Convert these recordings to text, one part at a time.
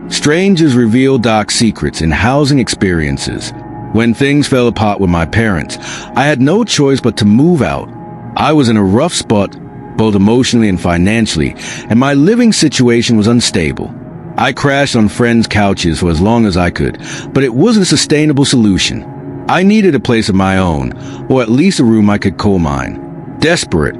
Strangers reveal dark secrets in housing experiences. When things fell apart with my parents, I had no choice but to move out. I was in a rough spot, both emotionally and financially, and my living situation was unstable. I crashed on friends' couches for as long as I could, but it wasn't a sustainable solution. I needed a place of my own, or at least a room I could call mine. Desperate,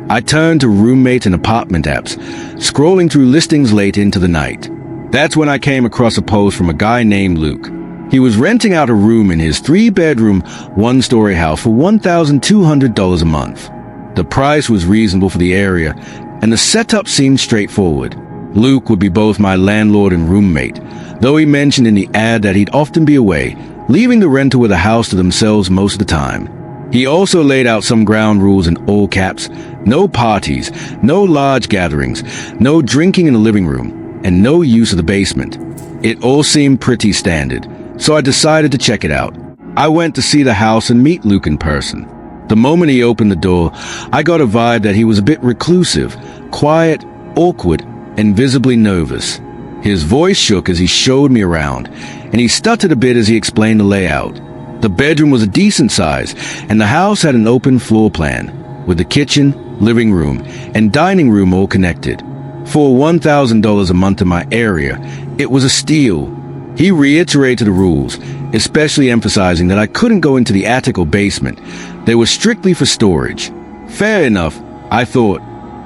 I turned to roommate and apartment apps, scrolling through listings late into the night. That's when I came across a post from a guy named Luke. He was renting out a room in his 3-bedroom, 1-story house for $1,200 a month. The price was reasonable for the area, and the setup seemed straightforward. Luke would be both my landlord and roommate, though he mentioned in the ad that he'd often be away, leaving the renter with a house to themselves most of the time. He also laid out some ground rules in all caps: no parties, no large gatherings, no drinking in the living room, and no use of the basement. It all seemed pretty standard, so I decided to check it out. I went to see the house and meet Luke in person. The moment he opened the door, I got a vibe that he was a bit reclusive, quiet, awkward, and visibly nervous. His voice shook as he showed me around, and he stuttered a bit as he explained the layout. The bedroom was a decent size, and the house had an open floor plan, with the kitchen, living room, and dining room all connected. For $1,000 a month in my area, it was a steal. He reiterated the rules, especially emphasizing that I couldn't go into the attic or basement. They were strictly for storage. Fair enough, I thought.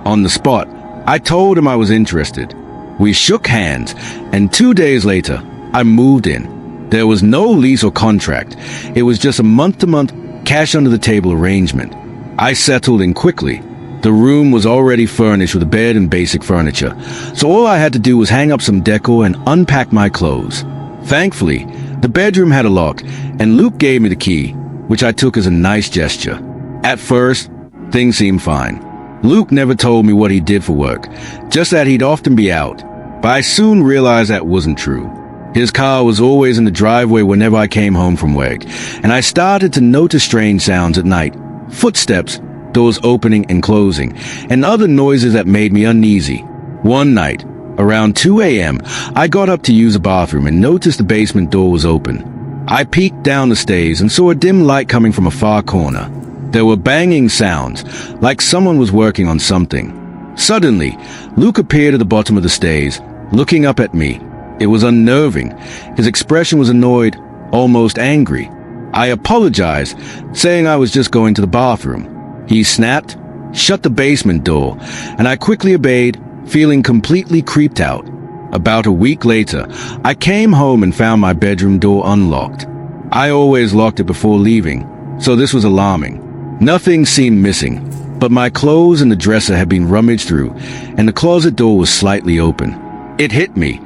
On the spot, I told him I was interested. We shook hands, and 2 days later, I moved in. There was no lease or contract. It was just a month-to-month, cash-under-the-table arrangement. I settled in quickly. The room was already furnished with a bed and basic furniture, so all I had to do was hang up some decor and unpack my clothes. Thankfully, the bedroom had a lock, and Luke gave me the key, which I took as a nice gesture. At first, things seemed fine. Luke never told me what he did for work, just that he'd often be out, but I soon realized that wasn't true. His car was always in the driveway whenever I came home from work, and I started to notice strange sounds at night: footsteps, doors opening and closing, and other noises that made me uneasy. One night, around 2 a.m., I got up to use a bathroom and noticed the basement door was open. I peeked down the stairs and saw a dim light coming from a far corner. There were banging sounds, like someone was working on something. Suddenly, Luke appeared at the bottom of the stairs, looking up at me. It was unnerving. His expression was annoyed, almost angry. I apologized, saying I was just going to the bathroom. He snapped, shut the basement door, and I quickly obeyed, feeling completely creeped out. About a week later, I came home and found my bedroom door unlocked. I always locked it before leaving, so this was alarming. Nothing seemed missing, but my clothes and the dresser had been rummaged through, and the closet door was slightly open. It hit me.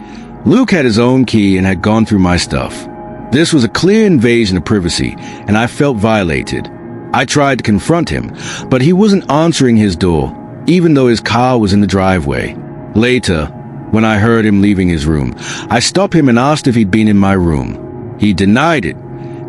Luke had his own key and had gone through my stuff. This was a clear invasion of privacy, and I felt violated. I tried to confront him, but he wasn't answering his door, even though his car was in the driveway. Later, when I heard him leaving his room, I stopped him and asked if he'd been in my room. He denied it,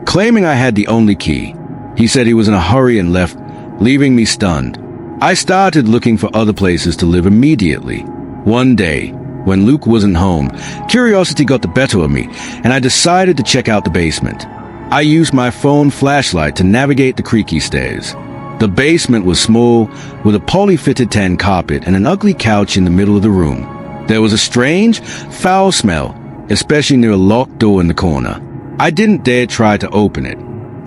claiming I had the only key. He said he was in a hurry and left, leaving me stunned. I started looking for other places to live immediately. One day, when Luke wasn't home, curiosity got the better of me, and I decided to check out the basement. I used my phone flashlight to navigate the creaky stairs. The basement was small, with a poly-fitted tan carpet and an ugly couch in the middle of the room. There was a strange, foul smell, especially near a locked door in the corner. I didn't dare try to open it.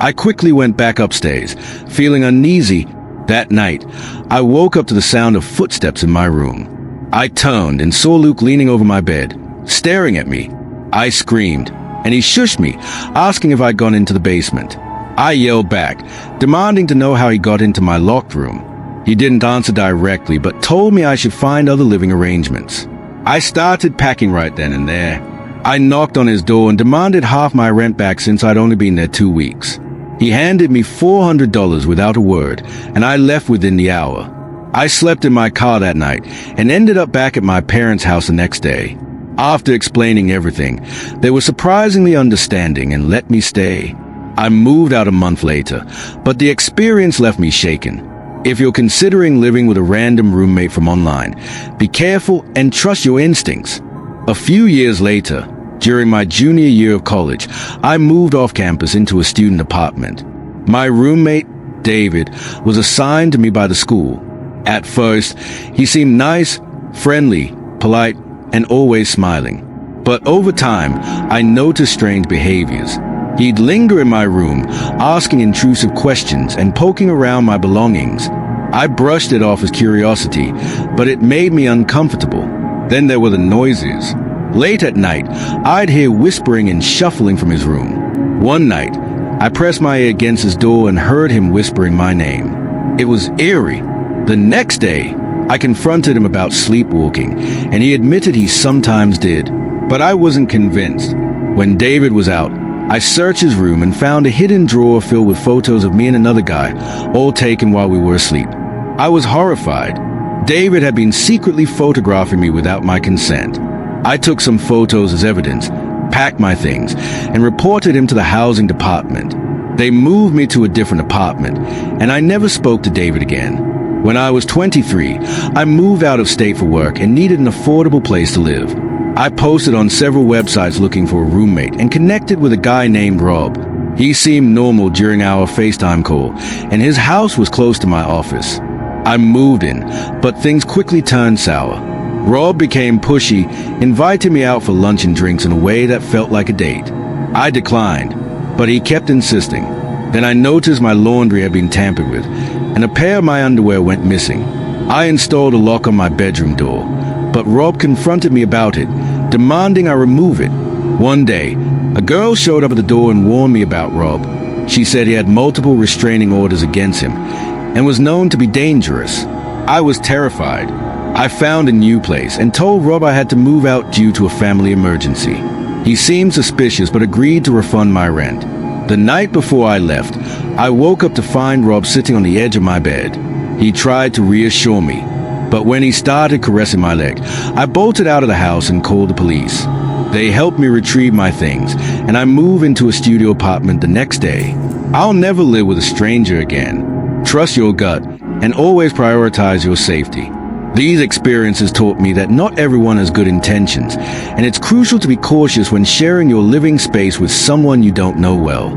I quickly went back upstairs, feeling uneasy. That night, I woke up to the sound of footsteps in my room. I turned and saw Luke leaning over my bed, staring at me. I screamed, and he shushed me, asking if I'd gone into the basement. I yelled back, demanding to know how he got into my locked room. He didn't answer directly, but told me I should find other living arrangements. I started packing right then and there. I knocked on his door and demanded half my rent back since I'd only been there 2 weeks. He handed me $400 without a word, and I left within the hour. I slept in my car that night and ended up back at my parents' house the next day. After explaining everything, they were surprisingly understanding and let me stay. I moved out a month later, but the experience left me shaken. If you're considering living with a random roommate from online, be careful and trust your instincts. A few years later, during my junior year of college, I moved off campus into a student apartment. My roommate, David, was assigned to me by the school. At first, he seemed nice, friendly, polite, and always smiling. But over time, I noticed strange behaviors. He'd linger in my room, asking intrusive questions and poking around my belongings. I brushed it off as curiosity, but it made me uncomfortable. Then there were the noises. Late at night, I'd hear whispering and shuffling from his room. One night, I pressed my ear against his door and heard him whispering my name. It was eerie. The next day, I confronted him about sleepwalking, and he admitted he sometimes did. But I wasn't convinced. When David was out, I searched his room and found a hidden drawer filled with photos of me and another guy, all taken while we were asleep. I was horrified. David had been secretly photographing me without my consent. I took some photos as evidence, packed my things, and reported him to the housing department. They moved me to a different apartment, and I never spoke to David again. When I was 23, I moved out of state for work and needed an affordable place to live. I posted on several websites looking for a roommate and connected with a guy named Rob. He seemed normal during our FaceTime call, and his house was close to my office. I moved in, but things quickly turned sour. Rob became pushy, inviting me out for lunch and drinks in a way that felt like a date. I declined, but he kept insisting. Then I noticed my laundry had been tampered with, and a pair of my underwear went missing. I installed a lock on my bedroom door, but Rob confronted me about it, demanding I remove it. One day, a girl showed up at the door and warned me about Rob. She said he had multiple restraining orders against him and was known to be dangerous. I was terrified. I found a new place and told Rob I had to move out due to a family emergency. He seemed suspicious but agreed to refund my rent. The night before I left, I woke up to find Rob sitting on the edge of my bed. He tried to reassure me, but when he started caressing my leg, I bolted out of the house and called the police. They helped me retrieve my things, and I moved into a studio apartment the next day. I'll never live with a stranger again. Trust your gut and always prioritize your safety. These experiences taught me that not everyone has good intentions, and it's crucial to be cautious when sharing your living space with someone you don't know well.